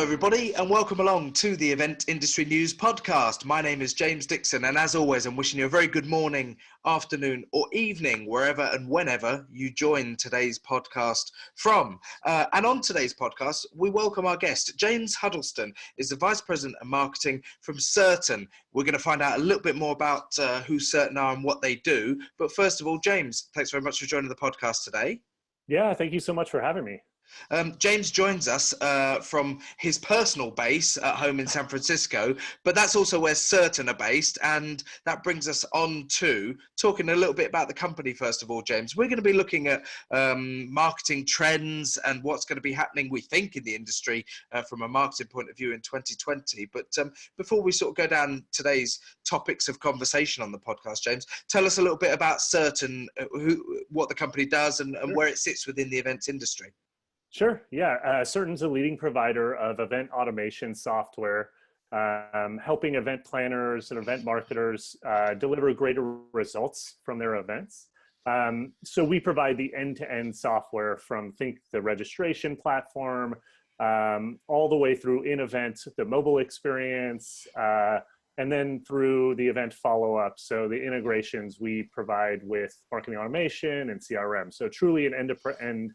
everybody, and welcome along to the Event Industry News podcast. My name is James Dickson, and as always, I'm wishing you a very good morning, afternoon, or evening, wherever and whenever you join today's podcast from. And on today's podcast, we welcome our guest. James Huddleston is the Vice President of Marketing from Certain. We're going to find out a little bit more about who Certain are and what they do. But first of all, James, thanks very much for joining the podcast today. Yeah, thank you so much for having me. James joins us from his personal base at home in San Francisco, but that's also where Certain are based, and that brings us on to talking a little bit about the company. First of all, James, we're going to be looking at marketing trends and what's going to be happening, we think, in the industry from a marketing point of view in 2020. But before we sort of go down today's topics of conversation on the podcast, James, tell us a little bit about Certain, what the company does and where it sits within the events industry. Sure. Yeah. Certain's a leading provider of event automation software, helping event planners and event marketers deliver greater results from their events. So we provide the end-to-end software from the registration platform all the way through in-event, the mobile experience, and then through the event follow-up. So the integrations we provide with marketing automation and CRM. So truly an end-to-end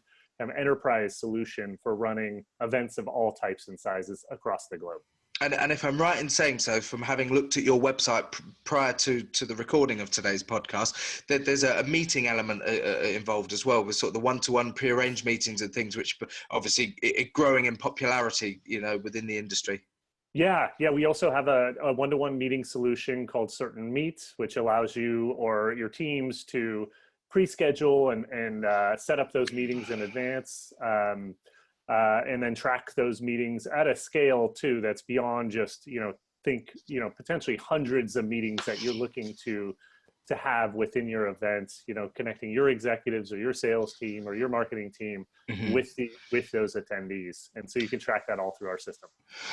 enterprise solution for running events of all types and sizes across the globe. And if I'm right in saying so, from having looked at your website prior to the recording of today's podcast, that there's a meeting element involved as well, with sort of the one-to-one pre-arranged meetings and things, which obviously are growing in popularity, within the industry. Yeah. We also have a one-to-one meeting solution called Certain Meet, which allows you or your teams to pre-schedule and set up those meetings in advance, and then track those meetings at a scale too that's beyond just potentially hundreds of meetings that you're looking to have within your event, connecting your executives or your sales team or your marketing team with those attendees. And so you can track that all through our system.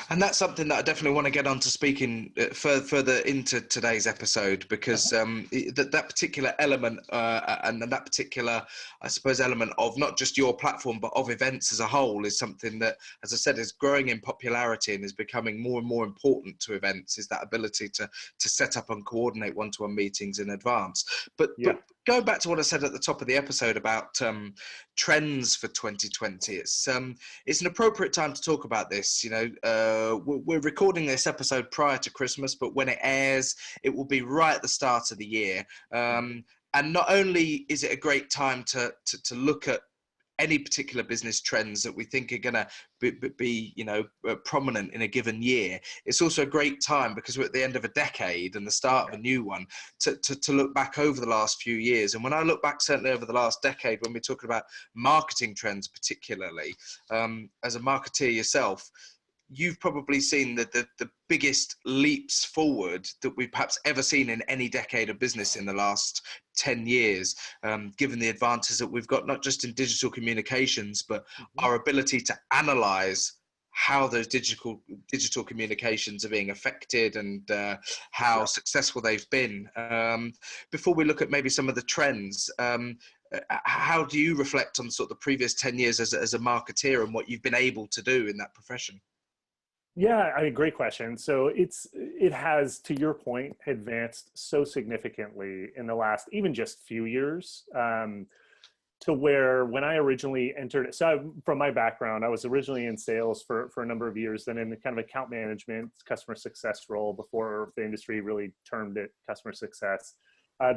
And that's something that I definitely want to get on to speaking further into today's episode, because that particular element and that particular, I suppose, element of not just your platform, but of events as a whole is something that, as I said, is growing in popularity and is becoming more and more important to events, is that ability to set up and coordinate one-to-one meetings in advance. But going back to what I said at the top of the episode about trends for 2020, it's an appropriate time to talk about this. We're recording this episode prior to Christmas, but when it airs, it will be right at the start of the year. And not only is it a great time to look at any particular business trends that we think are going to be prominent in a given year, it's also a great time, because we're at the end of a decade and the start of a new one, to look back over the last few years. And when I look back, certainly over the last decade, when we're talking about marketing trends particularly, as a marketeer yourself, you've probably seen the biggest leaps forward that we've perhaps ever seen in any decade of business in the last 10 years, given the advances that we've got, not just in digital communications, but our ability to analyze how those digital communications are being affected and how successful they've been. Before we look at maybe some of the trends, how do you reflect on sort of the previous 10 years as a marketeer and what you've been able to do in that profession? Yeah, great question. So it has, to your point, advanced so significantly in the last even just few years, to where when I originally entered, from my background, I was originally in sales for a number of years, then in the kind of account management, customer success role before the industry really termed it customer success,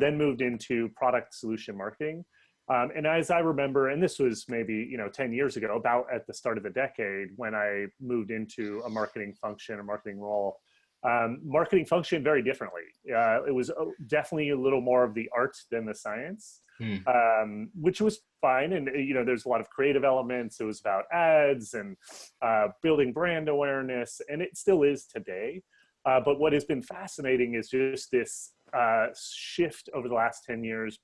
then moved into product solution marketing. And as I remember, and this was maybe 10 years ago, about at the start of the decade, when I moved into a marketing function or marketing role, marketing functioned very differently. It was definitely a little more of the art than the science, which was fine. And there's a lot of creative elements. It was about ads and building brand awareness, and it still is today. But what has been fascinating is just this shift over the last 10 years,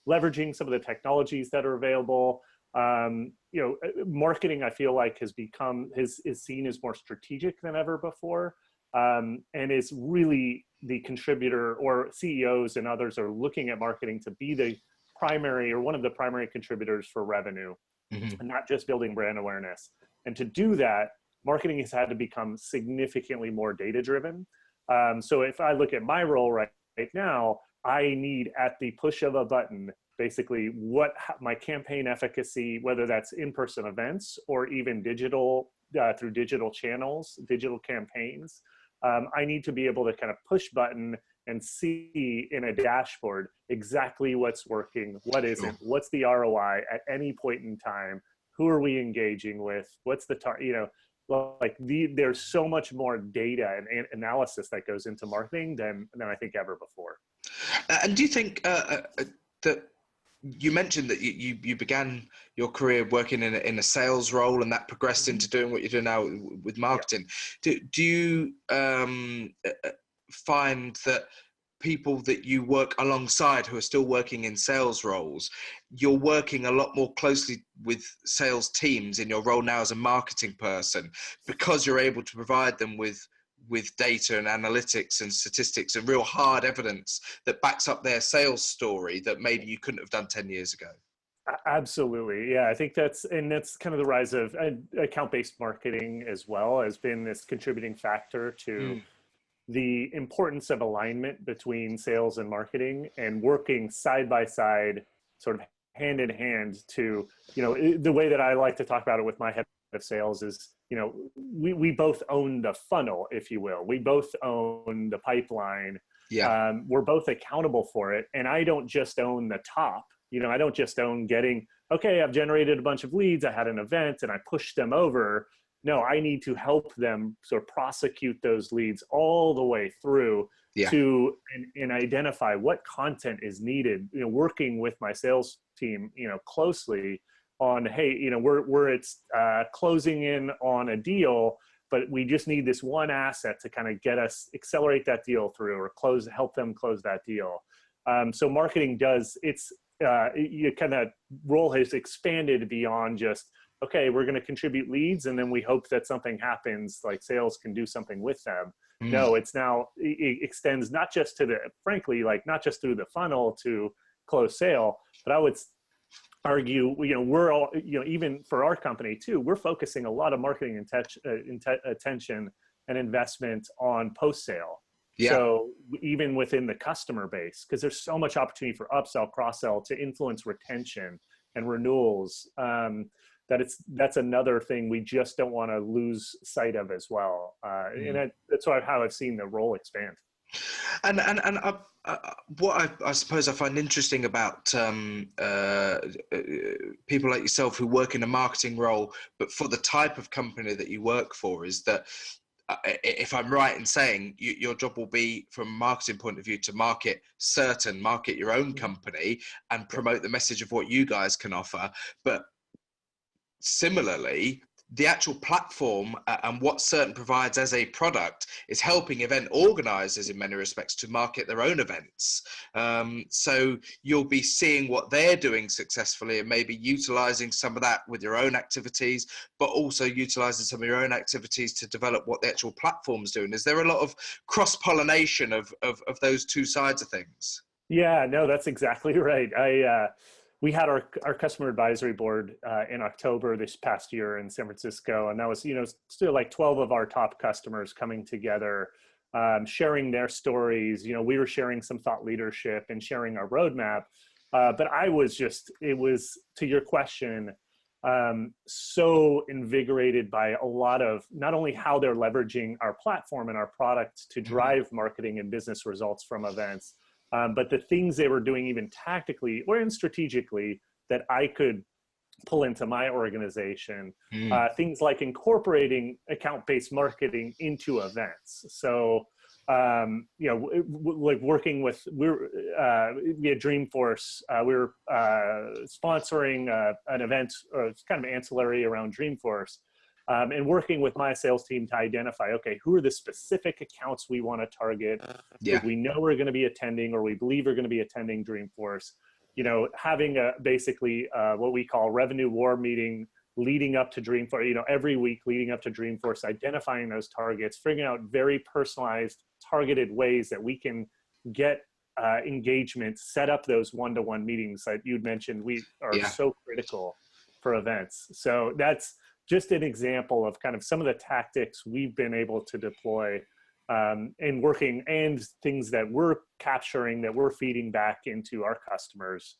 leveraging some of the technologies that are available. Marketing, I feel like, is seen as more strategic than ever before, and is really the contributor, or CEOs and others are looking at marketing to be the primary or one of the primary contributors for revenue, and not just building brand awareness. And to do that, marketing has had to become significantly more data driven. So if I look at my role right now, I need at the push of a button, basically what my campaign efficacy, whether that's in-person events or even digital, through digital channels, digital campaigns. I need to be able to kind of push button and see in a dashboard exactly what's working, what isn't, what's the ROI at any point in time, who are we engaging with, what's the like there's so much more data and analysis that goes into marketing than I think ever before. And do you think that you mentioned that you began your career working in a sales role, and that progressed into doing what you're doing now with marketing? Yeah. Do you find that people that you work alongside who are still working in sales roles, you're working a lot more closely with sales teams in your role now as a marketing person, because you're able to provide them with data and analytics and statistics and real hard evidence that backs up their sales story that maybe you couldn't have done 10 years ago? Absolutely. Yeah, I think that's kind of the rise of account-based marketing as well, has been this contributing factor to the importance of alignment between sales and marketing, and working side by side, sort of hand in hand to, the way that I like to talk about it with my head of sales is, we both own the funnel, if you will. We both own the pipeline. Yeah. We're both accountable for it. And I don't just own the top. I don't just own getting, okay, I've generated a bunch of leads, I had an event and I pushed them over. No, I need to help them sort of prosecute those leads all the way through to and identify what content is needed, working with my sales team, closely on, hey, we're closing in on a deal, but we just need this one asset to kind of get us, accelerate that deal through, or help them close that deal. So marketing your kind of role has expanded beyond just, okay, we're going to contribute leads and then we hope that something happens, like sales can do something with them. No, it extends not just to not just through the funnel to close sale, but I would argue, we're all, even for our company too, we're focusing a lot of marketing attention and investment on post-sale. Yeah. So even within the customer base, because there's so much opportunity for upsell, cross-sell to influence retention and renewals, that's another thing we just don't want to lose sight of as well. And that's how I've seen the role expand. And what I suppose I find interesting about people like yourself who work in a marketing role, but for the type of company that you work for, is that if I'm right in saying your job will be, from a marketing point of view, to market your own company and promote the message of what you guys can offer. But similarly, the actual platform and what Certain provides as a product is helping event organizers in many respects to market their own events. So you'll be seeing what they're doing successfully and maybe utilizing some of that with your own activities, but also utilizing some of your own activities to develop what the actual platform's doing. Is there a lot of cross-pollination of those two sides of things? Yeah, no, that's exactly right. We had our customer advisory board in October this past year in San Francisco. And that was, still like 12 of our top customers coming together, sharing their stories. We were sharing some thought leadership and sharing our roadmap. But it was, to your question, so invigorated by a lot of not only how they're leveraging our platform and our product to drive marketing and business results from events, but the things they were doing even tactically or strategically that I could pull into my organization, things like incorporating account-based marketing into events. So, like working with, we had Dreamforce, we were sponsoring an event, or it's kind of ancillary around Dreamforce. And working with my sales team to identify, okay, who are the specific accounts we want to target? If we know we're going to be attending, or we believe we're going to be attending Dreamforce, having basically what we call revenue war meeting leading up to Dreamforce, every week leading up to Dreamforce, identifying those targets, figuring out very personalized, targeted ways that we can get engagement, set up those one-to-one meetings that you'd mentioned we are so critical for events. So that's just an example of kind of some of the tactics we've been able to deploy and working, and things that we're capturing, that we're feeding back into our customers'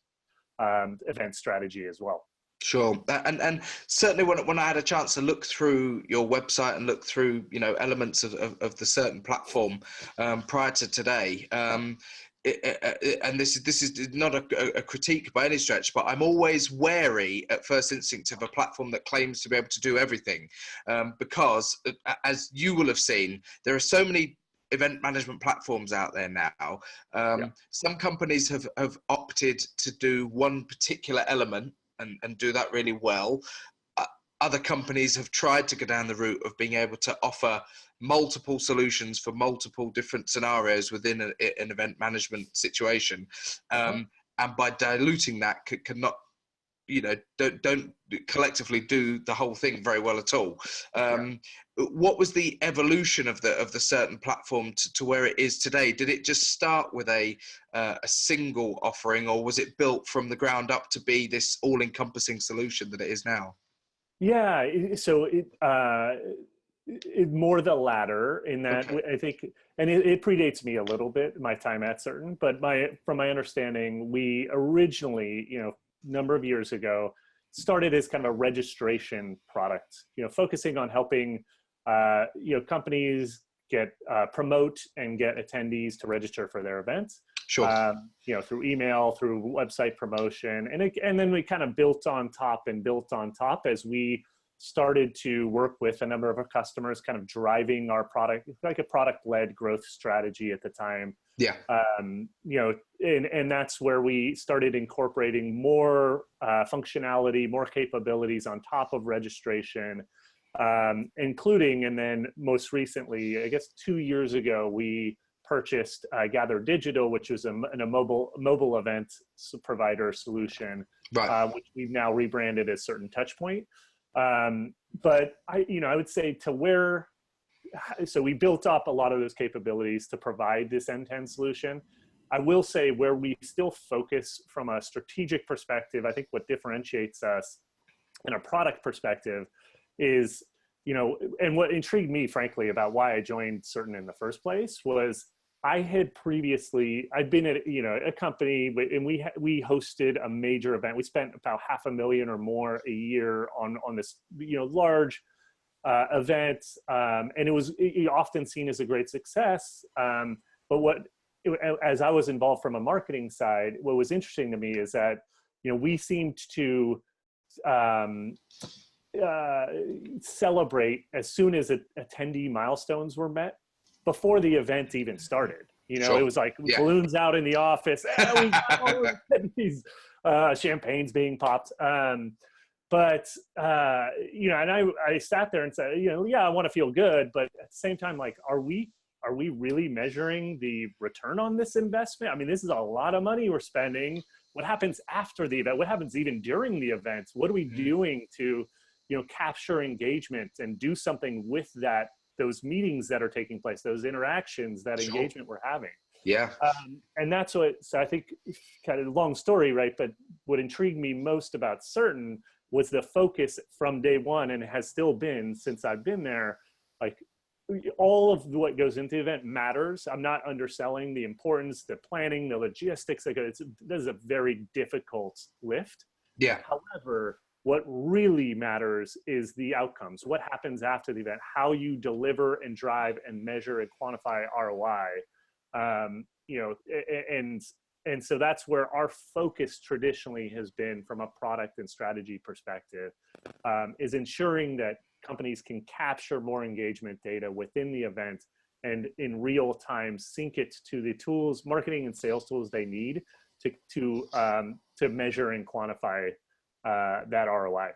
event strategy as well. Sure, and certainly when I had a chance to look through your website and look through, you know, elements of the certain platform prior to today, and this is not a critique by any stretch, but I'm always wary at first instinct of a platform that claims to be able to do everything, because as you will have seen, there are so many event management platforms out there now. Some companies have opted to do one particular element and do that really well. Other companies have tried to go down the route of being able to offer multiple solutions for multiple different scenarios within an event management situation. And by diluting that, cannot, you know, don't collectively do the whole thing very well at all. What was the evolution of the certain platform to where it is today? Did it just start with a single offering, or was it built from the ground up to be this all-encompassing solution that it is now? Yeah, so it more the latter, in that I think, and it predates me a little bit, my time at Certain, but from my understanding, we originally, you know, number of years ago, started as kind of a registration product, you know, focusing on helping, you know, companies get promote and get attendees to register for their events. Sure. You know, through email, through website promotion, and then we kind of built on top as we started to work with a number of our customers, kind of driving our product, like a product-led growth strategy at the time. Yeah. You know, and that's where we started incorporating more functionality, more capabilities on top of registration, including, and then most recently, I guess 2 years ago, we purchased Gather Digital, which is a mobile event provider solution, which we've now rebranded as Certain Touchpoint. But I would say so we built up a lot of those capabilities to provide this end-to-end solution. I will say, where we still focus from a strategic perspective, I think what differentiates us in a product perspective is, you know, and what intrigued me, frankly, about why I joined Certain in the first place was I'd been at, you know, a company, and we hosted a major event. We spent about $500,000 or more a year on this, you know, large event, and it was often seen as a great success. But as I was involved from a marketing side, what was interesting to me is that, you know, we seemed to celebrate as soon as attendee milestones were met, before the event even started. You know, It was like balloons out in the office. We got all the attendees, champagne's being popped. But, you know, and I sat there and said, you know, I want to feel good, but at the same time, like, are we really measuring the return on this investment? I mean, this is a lot of money we're spending. What happens after the event? What happens even during the event? What are we doing to, you know, capture engagement and do something with those meetings that are taking place, those interactions, that engagement we're having? Yeah. And that's so I think, kind of long story, right? But what intrigued me most about Certain was the focus from day one, and it has still been since I've been there. Like, all of what goes into the event matters. I'm not underselling the importance, the planning, the logistics. Like, this is a very difficult lift. Yeah. However, what really matters is the outcomes. What happens after the event? How you deliver and drive and measure and quantify ROI. You know, and so that's where our focus traditionally has been, from a product and strategy perspective, is ensuring that companies can capture more engagement data within the event, and in real time sync it to the tools, marketing and sales tools they need to measure and quantify that ROI.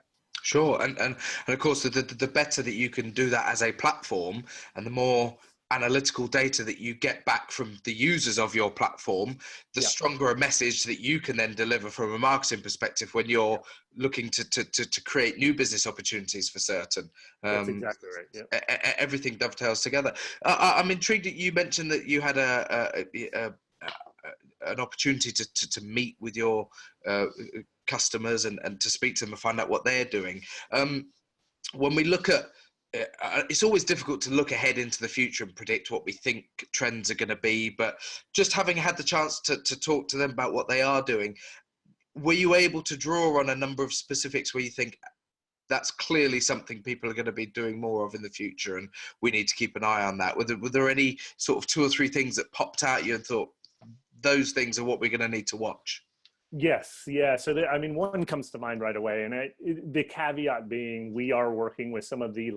Sure, and of course, the better that you can do that as a platform, and the more analytical data that you get back from the users of your platform, the stronger a message that you can then deliver from a marketing perspective when you're looking to create new business opportunities for Certain. That's exactly right. Yeah. Everything dovetails together. I'm intrigued that you mentioned that you had an opportunity to meet with your customers and to speak to them and find out what they're doing. when we look at it's always difficult to look ahead into the future and predict what we think trends are going to be, but just having had the chance to talk to them about what they are doing, were you able to draw on a number of specifics where you think that's clearly something people are going to be doing more of in the future and we need to keep an eye on that? Were there any sort of 2 or 3 things that popped out at you and thought those things are what we're going to need to watch? Yes, yeah. So, I mean, one comes to mind right away, and the caveat being we are working with some of the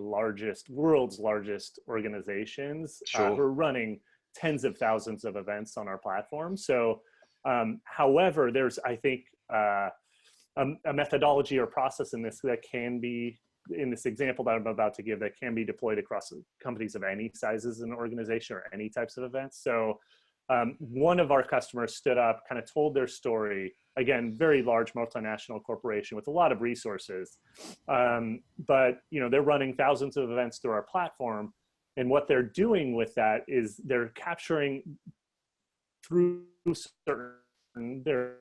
world's largest organizations Sure. who are running tens of thousands of events on our platform. So, however, there's, I think, a methodology or process in this that can be, in this example that I'm about to give, that can be deployed across companies of any sizes in an organization or any types of events. So, one of our customers stood up, kind of told their story. Again, very large multinational corporation with a lot of resources, but they're running thousands of events through our platform, and what they're doing with that is they're capturing through certain they're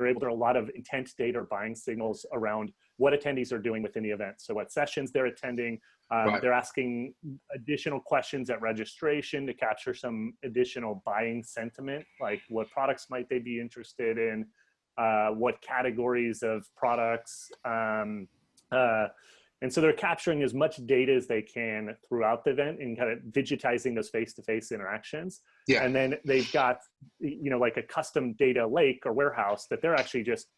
able to a lot of intent data or buying signals around what attendees are doing within the event. So what sessions they're attending, Right. they're asking additional questions at registration to capture some additional buying sentiment, like what products might they be interested in, what categories of products. And so they're capturing as much data as they can throughout the event and kind of digitizing those face-to-face interactions. Yeah. And then they've got, like a custom data lake or warehouse that they're actually just,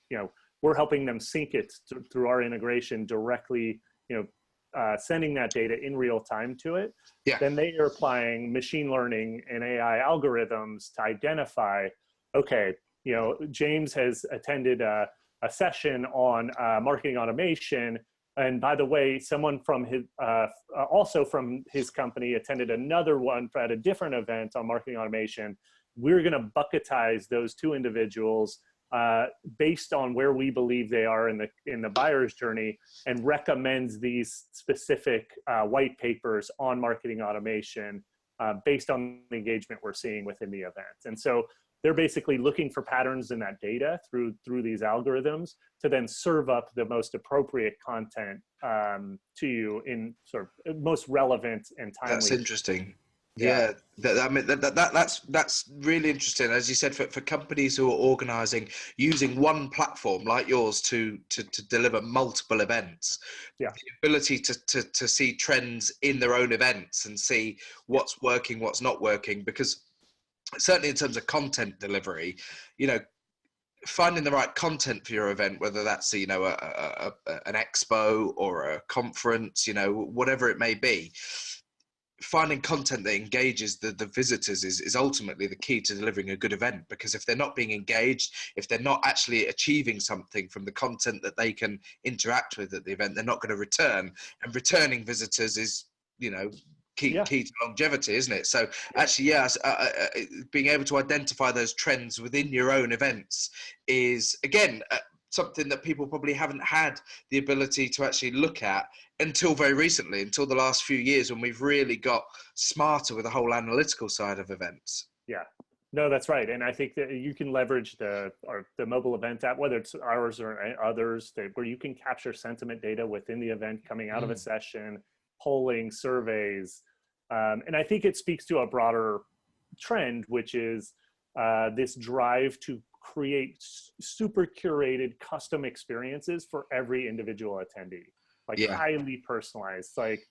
we're helping them sync it through our integration directly, sending that data in real time to it. Yeah. Then they are applying machine learning and AI algorithms to identify, okay, James has attended a session on marketing automation. And by the way, someone from his, also from his company attended another one at a different event on marketing automation. We're going to bucketize those 2 individuals based on where we believe they are in the buyer's journey, and recommends these specific white papers on marketing automation based on the engagement we're seeing within the event. And so they're basically looking for patterns in that data through these algorithms to then serve up the most appropriate content to you in sort of most relevant and timely. That's interesting. Yeah, I mean that's really interesting. As you said, for companies who are organising using one platform like yours to deliver multiple events, the ability to see trends in their own events and see what's working, what's not working, because certainly in terms of content delivery, finding the right content for your event, whether that's an expo or a conference, whatever it may be, finding content that engages the visitors is ultimately the key to delivering a good event. Because if they're not being engaged, if they're not actually achieving something from the content that they can interact with at the event, they're not going to return. And returning visitors is, key to longevity, isn't it? So actually, being able to identify those trends within your own events is, again, something that people probably haven't had the ability to actually look at until very recently, until the last few years, when we've really got smarter with the whole analytical side of events. Yeah, no, that's right. And I think that you can leverage the mobile event app, whether it's ours or others, where you can capture sentiment data within the event coming out of a session, polling, surveys. And I think it speaks to a broader trend, which is this drive to create super curated custom experiences for every individual attendee, like highly personalized, like,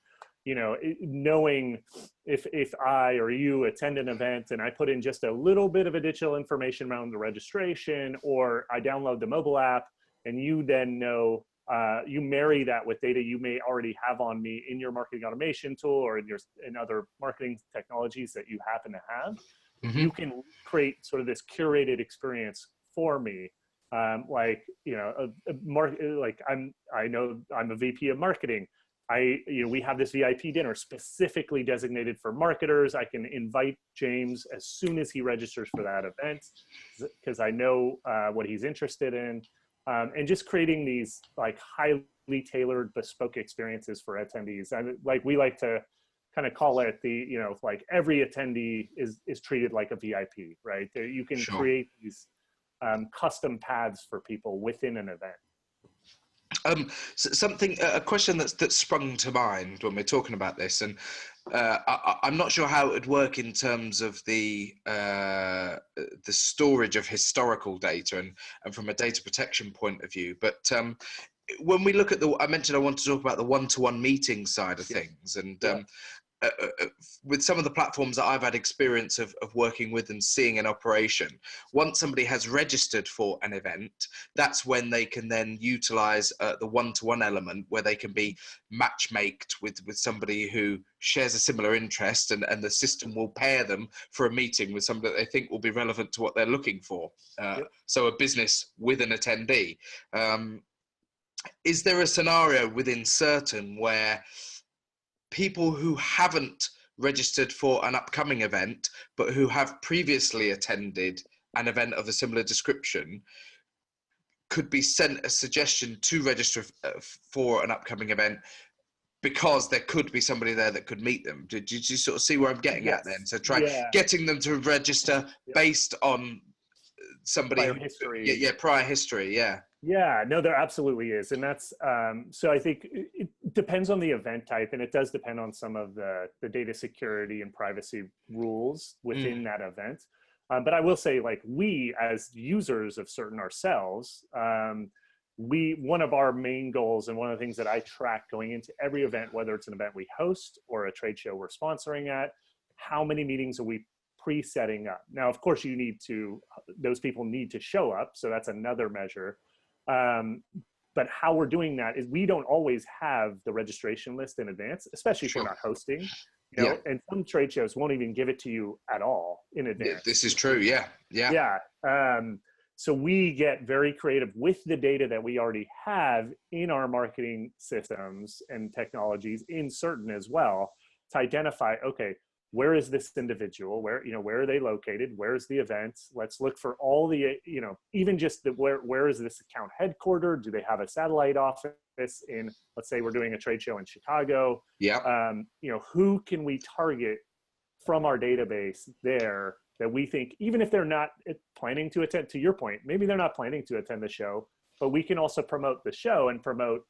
knowing if I or you attend an event and I put in just a little bit of additional information around the registration, or I download the mobile app, and you then know, you marry that with data you may already have on me in your marketing automation tool or in other marketing technologies that you happen to have. You can create sort of this curated experience for me. I know I'm a VP of marketing. We have this VIP dinner specifically designated for marketers. I can invite James as soon as he registers for that event, because I know what he's interested in. And just creating these like highly tailored bespoke experiences for attendees. And we like to kind of call it like every attendee is treated like a VIP, right? You can create these custom paths for people within an event. Something, a question that's sprung to mind when we're talking about this, and I'm not sure how it would work in terms of the storage of historical data and from a data protection point of view. But when we look at I mentioned I want to talk about the one-to-one meeting side of things, and with some of the platforms that I've had experience of working with and seeing in operation, once somebody has registered for an event, that's when they can then utilize the one-to-one element, where they can be matchmaked with somebody who shares a similar interest, and the system will pair them for a meeting with somebody that they think will be relevant to what they're looking for. So a business with an attendee. Is there a scenario within Certain where people who haven't registered for an upcoming event, but who have previously attended an event of a similar description, could be sent a suggestion to register for an upcoming event, because there could be somebody there that could meet them? Did you sort of see where I'm getting at then? So getting them to register based on somebody prior history. Prior history. Yeah, no, there absolutely is. And that's, so I think it depends on the event type, and it does depend on some of the data security and privacy rules within that event. But I will say, like, we as users of Certain ourselves, one of our main goals, and one of the things that I track going into every event, whether it's an event we host or a trade show we're sponsoring at, how many meetings are we pre-setting up? Now, of course, those people need to show up. So that's another measure. But how we're doing that is we don't always have the registration list in advance, especially if we're not hosting. And some trade shows won't even give it to you at all in advance. This is true. Yeah. So we get very creative with the data that we already have in our marketing systems and technologies in Certain as well, to identify, okay, where is this individual? Where are they located? Where's the event? Let's look for all the, even just where is this account headquartered? Do they have a satellite office in, let's say we're doing a trade show in Chicago. Who can we target from our database there that we think, even if they're not planning to attend, to your point, maybe they're not planning to attend the show, but we can also promote the show and promote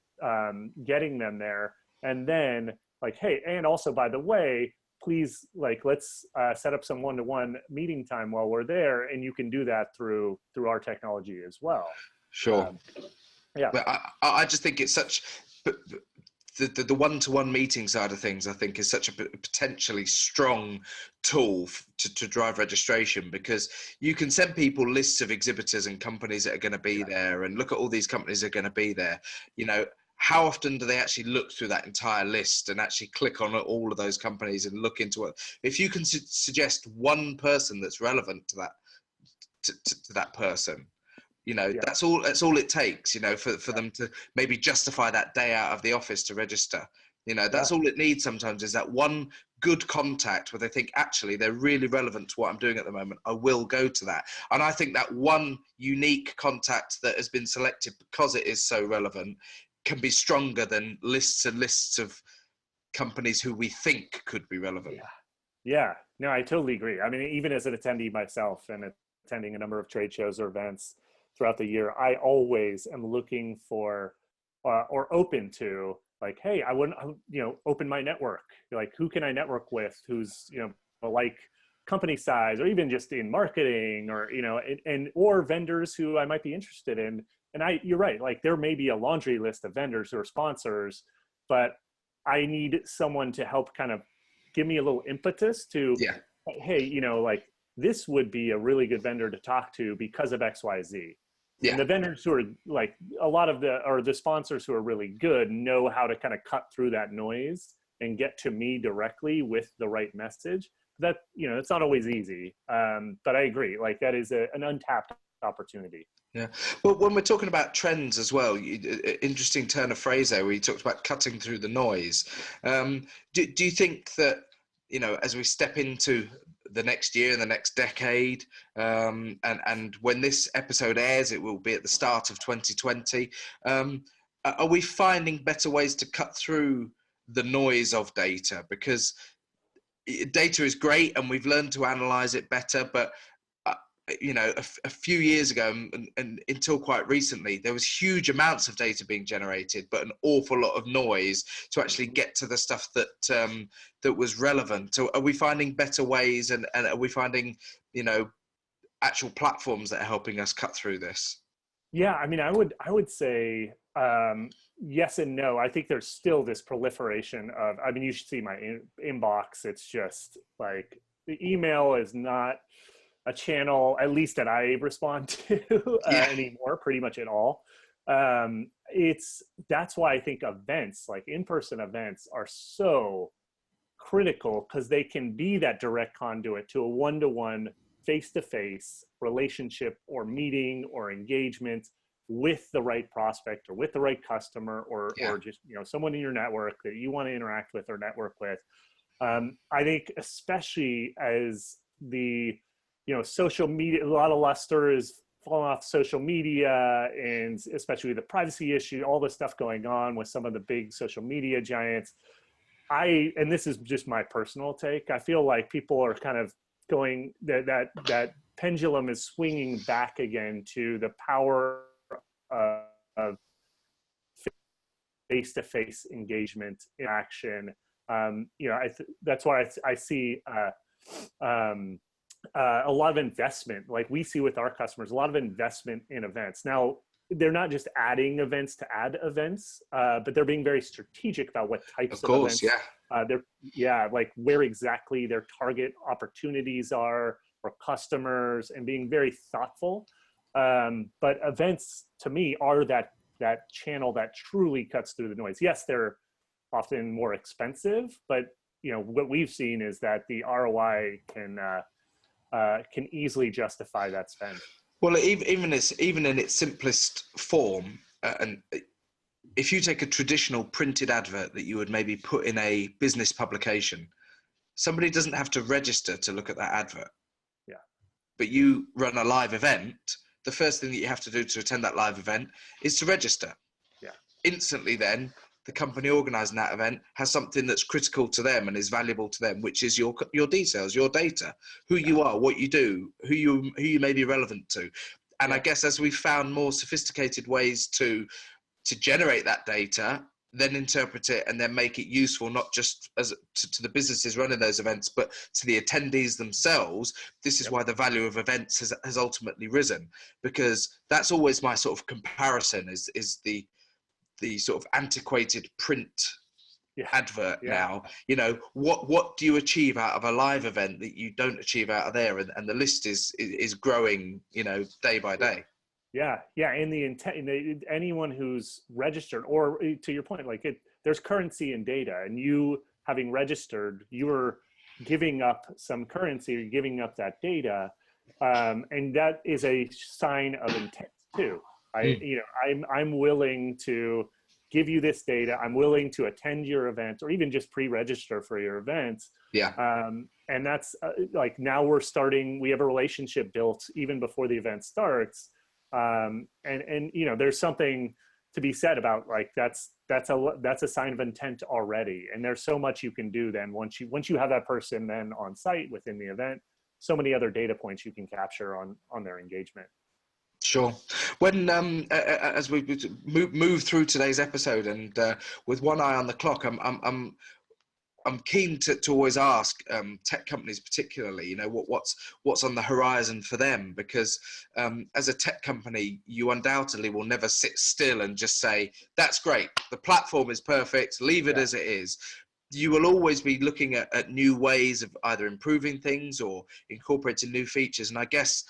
getting them there. And then like, hey, and also, by the way, please, let's set up some one-to-one meeting time while we're there, and you can do that through our technology as well. Sure. But I just think it's such the one-to-one meeting side of things, I think, is such a potentially strong tool to drive registration, because you can send people lists of exhibitors and companies that are going to be there, and look at all these companies that are going to be there. How often do they actually look through that entire list and actually click on all of those companies and look into it? If you can suggest one person that's relevant to that, to that person, that's all it takes, for them to maybe justify that day out of the office to register. That's all it needs sometimes, is that one good contact where they think, actually, they're really relevant to what I'm doing at the moment. I will go to that. And I think that one unique contact that has been selected because it is so relevant can be stronger than lists and lists of companies who we think could be relevant. Yeah, no, I totally agree. I mean, even as an attendee myself and attending a number of trade shows or events throughout the year, I always am looking for or open to, like, hey, I wouldn't, open my network. Like, who can I network with who's, like company size, or even just in marketing, or, or vendors who I might be interested in. And you're right, like, there may be a laundry list of vendors who are sponsors, but I need someone to help kind of give me a little impetus to, hey, like, this would be a really good vendor to talk to because of XYZ. And the vendors who are like, the sponsors who are really good know how to kind of cut through that noise and get to me directly with the right message. That, it's not always easy. But I agree, like, that is an untapped opportunity. Yeah. Well, when we're talking about trends as well, interesting turn of phrase there, where you talked about cutting through the noise. Do you think that, as we step into the next year and the next decade, and when this episode airs, it will be at the start of 2020, are we finding better ways to cut through the noise of data? Because data is great and we've learned to analyze it better, but a few years ago and until quite recently, there was huge amounts of data being generated, but an awful lot of noise to actually get to the stuff that that was relevant. So are we finding better ways, and are we finding, actual platforms that are helping us cut through this? Yeah, I mean, I would say yes and no. I think there's still this proliferation of, I mean, you should see my inbox. It's just like the email is not a channel, at least that I respond to anymore, pretty much at all. That's why I think events, like in-person events, are so critical, because they can be that direct conduit to a one-to-one, face-to-face relationship or meeting or engagement with the right prospect or with the right customer, or just someone in your network that you want to interact with or network with. I think especially as the social media, a lot of luster is falling off social media, and especially the privacy issue, all the stuff going on with some of the big social media giants. And this is just my personal take, I feel like people are kind of going, that pendulum is swinging back again to the power of face-to-face engagement, interaction. That's why I see a lot of investment, like we see with our customers, a lot of investment in events. Now, they're not just adding events to add events, but they're being very strategic about what types of events. Like where exactly their target opportunities are for customers, and being very thoughtful. But events, to me, are that channel that truly cuts through the noise. Yes, they're often more expensive, but what we've seen is that the ROI can easily justify that spend. Well, even in its simplest form, and if you take a traditional printed advert that you would maybe put in a business publication, somebody doesn't have to register to look at that advert. Yeah. But you run a live event, the first thing that you have to do to attend that live event is to register. Yeah. Instantly then, the company organising that event has something that's critical to them and is valuable to them, which is your details, your data, who you are, what you do, who you may be relevant to. And I guess as we've found more sophisticated ways to generate that data, then interpret it and then make it useful, not just to the businesses running those events, but to the attendees themselves. This is why the value of events has ultimately risen, because that's always my sort of comparison is the sort of antiquated print advert now. What do you achieve out of a live event that you don't achieve out of there? And the list is growing, day by day. Yeah. And the intent, anyone who's registered, or to your point, like there's currency in data, and you having registered, you're giving up some currency, you're giving up that data. And that is a sign of intent too. I'm willing to give you this data. I'm willing to attend your event, or even just pre-register for your event. And that's like, now we have a relationship built even before the event starts. And there's something to be said about, like, that's a sign of intent already. And there's so much you can do then once you have that person then on site within the event, so many other data points you can capture on their engagement. Sure. When as we move through today's episode, and with one eye on the clock, I'm keen to always ask tech companies, particularly, what's on the horizon for them, because as a tech company, you undoubtedly will never sit still and just say, that's great, the platform is perfect, leave it as it is. You will always be looking at new ways of either improving things or incorporating new features. And I guess,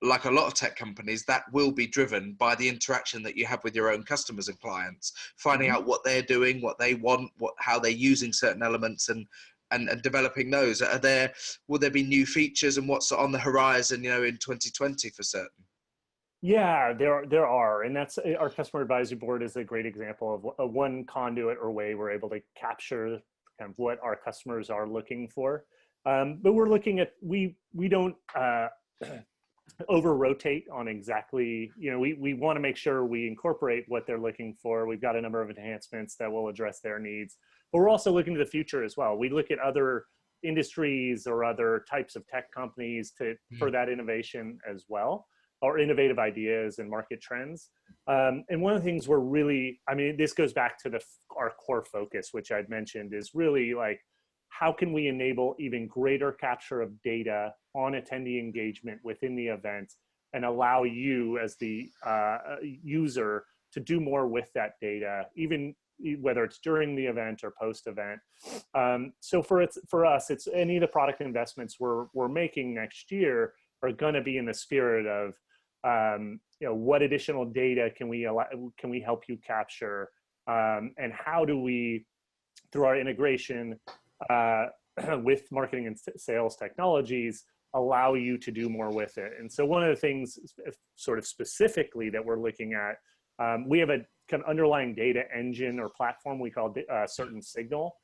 like a lot of tech companies, that will be driven by the interaction that you have with your own customers and clients, finding out what they're doing, what they want, how they're using certain elements, and developing those. Will there be new features, and what's on the horizon, in 2020 for certain? Yeah, there are, and that's our customer advisory board is a great example of one conduit or way we're able to capture kind of what our customers are looking for. But we're looking at, we don't over rotate on exactly, we want to make sure we incorporate what they're looking for. We've got a number of enhancements that will address their needs, but we're also looking to the future as well. We look at other industries or other types of tech companies for that innovation as well, or innovative ideas and market trends. And one of the things we're really, I mean, this goes back to our core focus, which I'd mentioned, is really like, how can we enable even greater capture of data on attendee engagement within the event and allow you as the user to do more with that data, even whether it's during the event or post-event. So for us, it's any of the product investments we're making next year are going to be in the spirit of, you know, what additional data can we help you capture, and how do we, through our integration with marketing and sales technologies, allow you to do more with it. And so one of the things sort of specifically that we're looking at, we have a kind of underlying data engine or platform we call Certain Signal,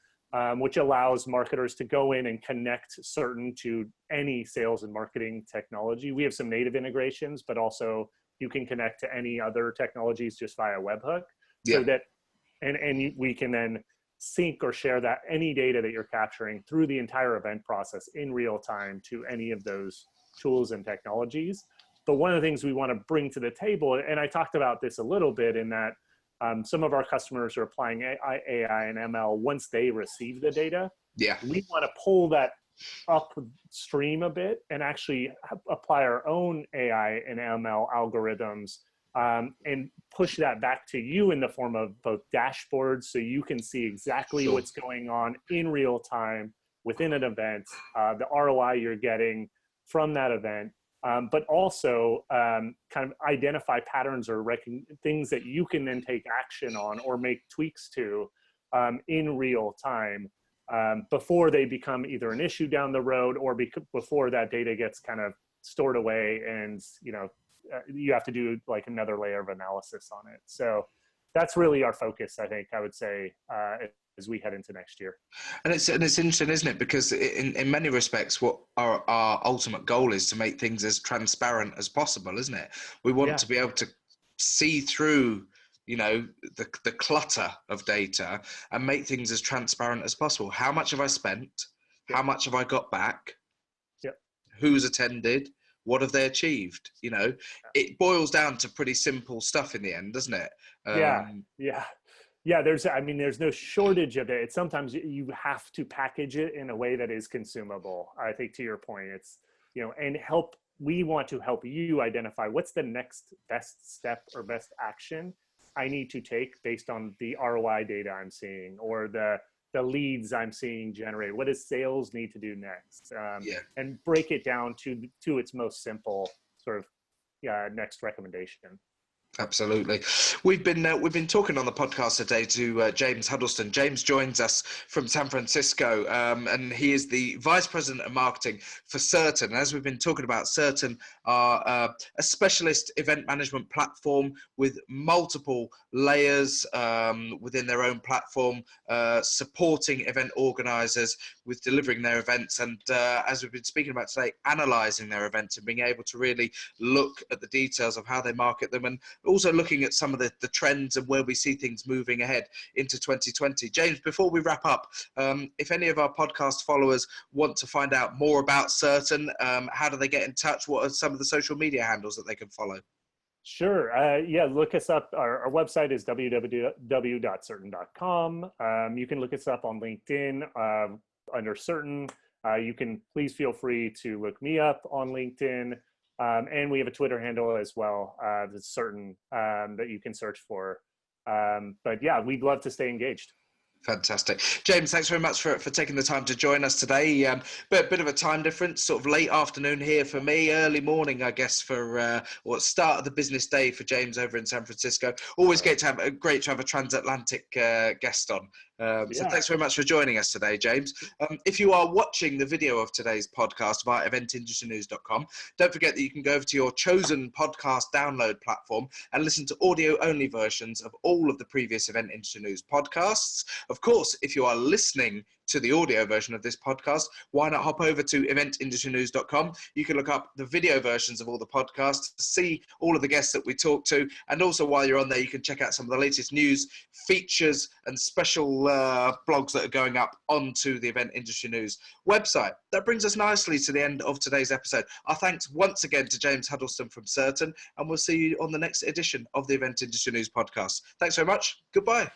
which allows marketers to go in and connect Certain to any sales and marketing technology. We have some native integrations, but also you can connect to any other technologies just via webhook. So that, and we can then sync or share that any data that you're capturing through the entire event process in real time to any of those tools and technologies. But one of the things we want to bring to the table, and I talked about this a little bit, in that some of our customers are applying AI and ML once they receive the data. We want to pull that upstream a bit and actually apply our own AI and ML algorithms, and push that back to you in the form of both dashboards, so you can see exactly what's going on in real time within an event, the ROI you're getting from that event, but also kind of identify patterns or things that you can then take action on or make tweaks to in real time, before they become either an issue down the road or before that data gets kind of stored away and, you know, you have to do like another layer of analysis on it. So that's really our focus, I think, I would say, as we head into next year. And it's interesting, isn't it? Because in many respects, what our ultimate goal is to make things as transparent as possible, isn't it? We want to be able to see through, you know, the clutter of data and make things as transparent as possible. How much have I spent? How much have I got back? Who's attended? What have they achieved? You know, it boils down to pretty simple stuff in the end, doesn't it? There's no shortage of it. Sometimes you have to package it in a way that is consumable. I think, to your point, it's, you know, and we want to help you identify what's the next best step or best action I need to take based on the ROI data I'm seeing, or the leads I'm seeing generate. What does sales need to do next? And break it down to its most simple sort of next recommendation. Absolutely. We've been talking on the podcast today to James Huddleston. James joins us from San Francisco, and he is the Vice President of Marketing for Certain. As we've been talking about, Certain are a specialist event management platform with multiple layers within their own platform, supporting event organisers with delivering their events, and as we've been speaking about today, analysing their events and being able to really look at the details of how they market them, and also looking at some of the trends and where we see things moving ahead into 2020. James, before we wrap up, if any of our podcast followers want to find out more about Certain, how do they get in touch? What are some of the social media handles that they can follow? Sure. Look us up. Our website is www.certain.com. You can look us up on LinkedIn under Certain. You can please feel free to look me up on LinkedIn. And we have a Twitter handle as well, that's Certain, that you can search for. But yeah, we'd love to stay engaged. Fantastic. James, thanks very much for taking the time to join us today. Bit of a time difference, sort of late afternoon here for me, early morning, I guess, for start of the business day for James over in San Francisco. Always great to have a transatlantic guest on. So thanks very much for joining us today, James. If you are watching the video of today's podcast via eventindustrynews.com, don't forget that you can go over to your chosen podcast download platform and listen to audio-only versions of all of the previous Event Industry News podcasts. Of course, if you are listening to the audio version of this podcast, why not hop over to eventindustrynews.com? You can look up the video versions of all the podcasts to see all of the guests that we talk to. And also while you're on there, you can check out some of the latest news, features and special blogs that are going up onto the Event Industry News website. That brings us nicely to the end of today's episode. Our thanks once again to James Huddleston from Certain, and we'll see you on the next edition of the Event Industry News podcast. Thanks very much. Goodbye.